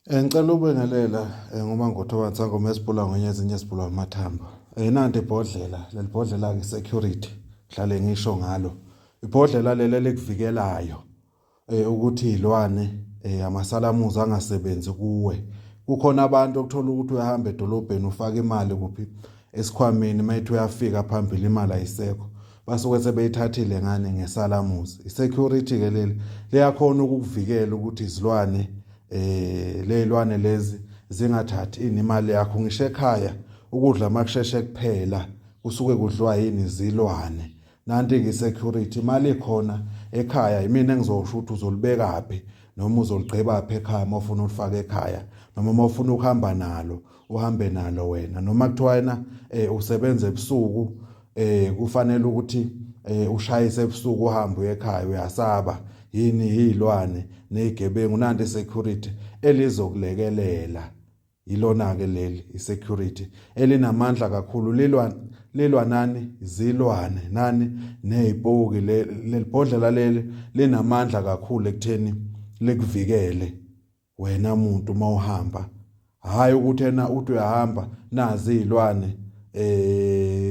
Ngicela ubengelela ngoba ngothoba sangoma esibhula ngenye ezinye esibhula amathambo. Nanti ibhodlela, leli bhodlela ke security. Hlale ngisho ngalo. Ibhodlela leli likuvikelayo ukuthi izilwane amasalamuzi angasebenzi kuwe. Kukhona abantu okuthola ukuthi uyahamba edolobheni ufaka imali kuphi esikhwameni mayithi uyafika phambili imali ayisekho. Basuke sebeyithathile ngane ngesalamuzi. Isecurity ke leli liyakhona ukukuvikela ukuthi izilwane lezilwane lezi zingathathi imali yakho ngisho ekhaya ukudla makusheshe kuphela kusuke kudliwa yini izilwane. Nanti ke security imali ikhona ekhaya yimina engizosho ukuthi uzolibekaphi noma uzoligqibaphi ekhaya mawufuna ulifaka ekhaya noma mawufuna ukuhamba nalo uhambe nalo wena noma kuthiwa wena usebenza ebusuku kufanele ukuthi ushayise ebusuku uhambe uye ekhaya uyasaba yini izilwane nezigebengu nanti security elizokulekelela. Ilona ke leli isecurity elinamandla kakhulu lilwa nani izilwane nani nezipoki leli bhodlela leli linamandla kakhulu ekutheni likuvikele wena muntu mawuhamba hayi ukuthi ena uthi uyahamba nazi izilwane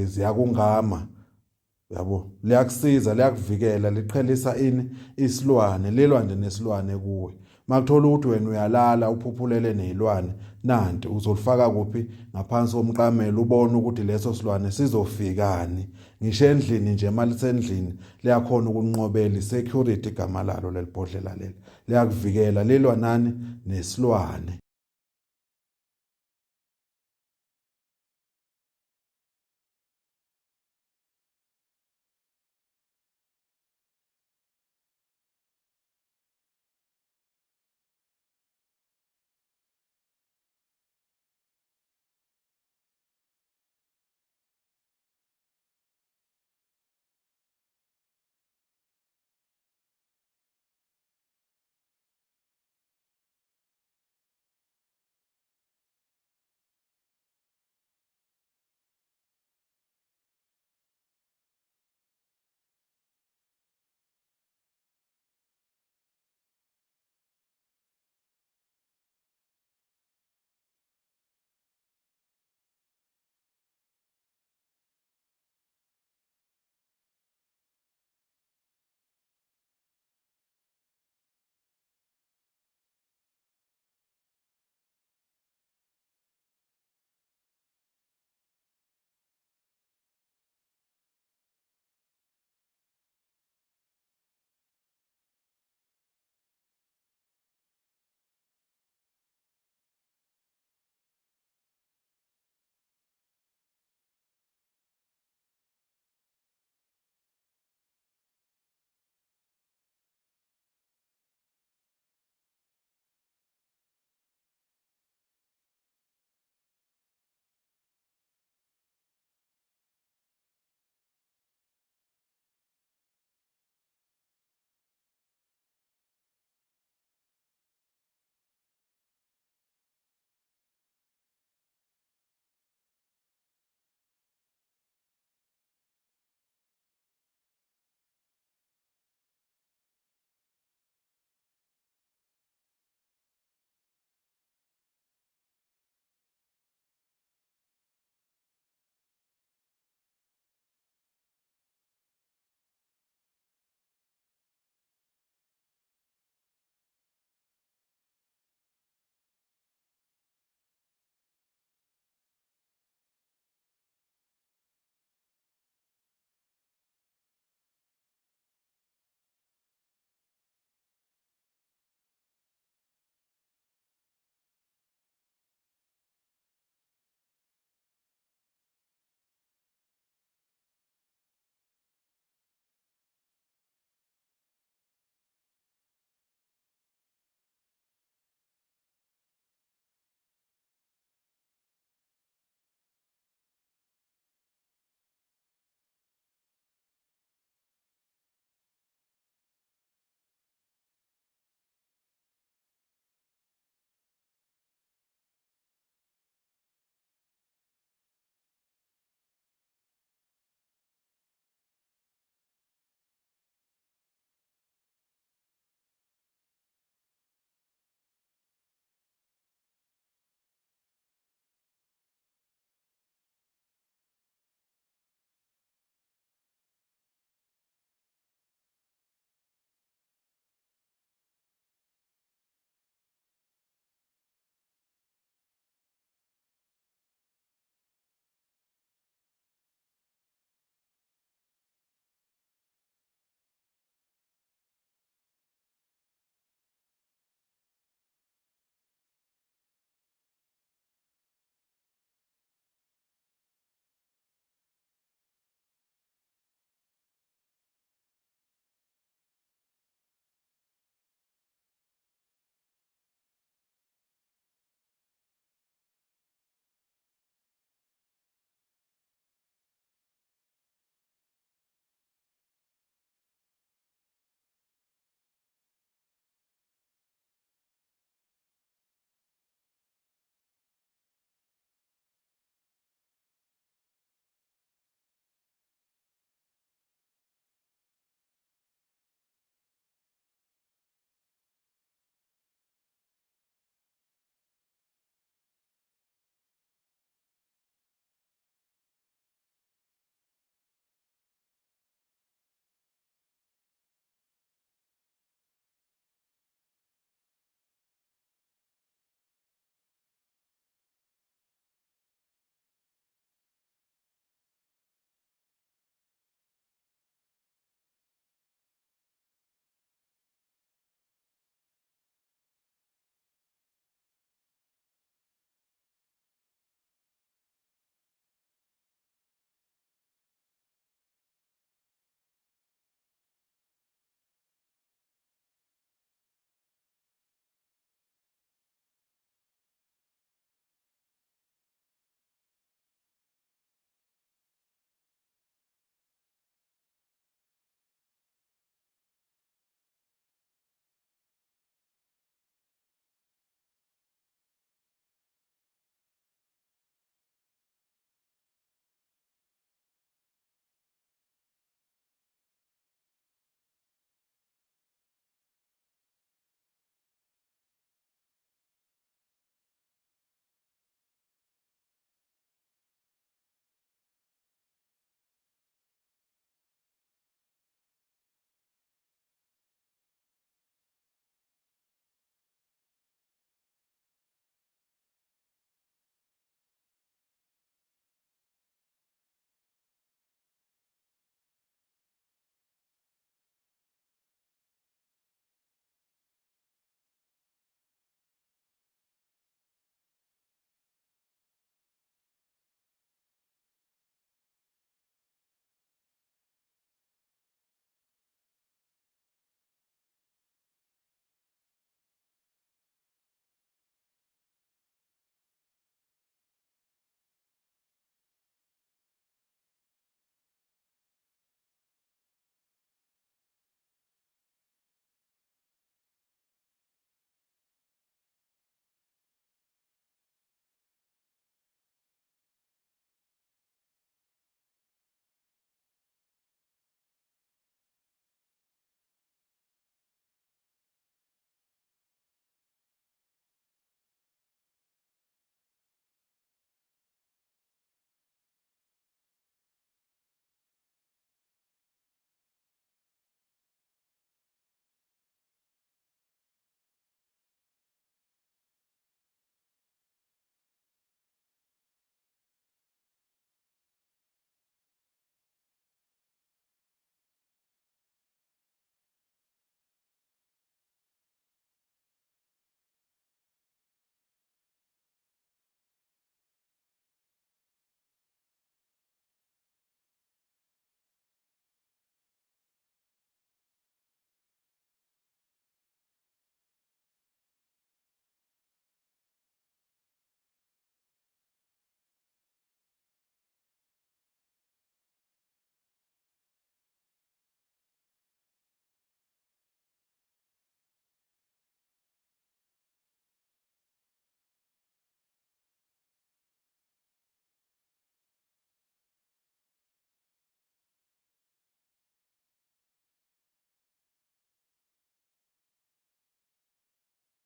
ziyakungama yabo liyakusiza liyakuvikela liqhelisa isilwane lilwa nje nesilwane kuwe. Makuthola ukuthi wena uyalala uphuphulele nezilwane nanti uzolifaka kuphi ngaphansi komqamelo ubone ukuthi leso silwane sizofikani ngisho endlini nje malisendlini liyakhona ukunqobela security igama lalo leli bhodlela leli liyakuvikela lilwa nani nesilwane.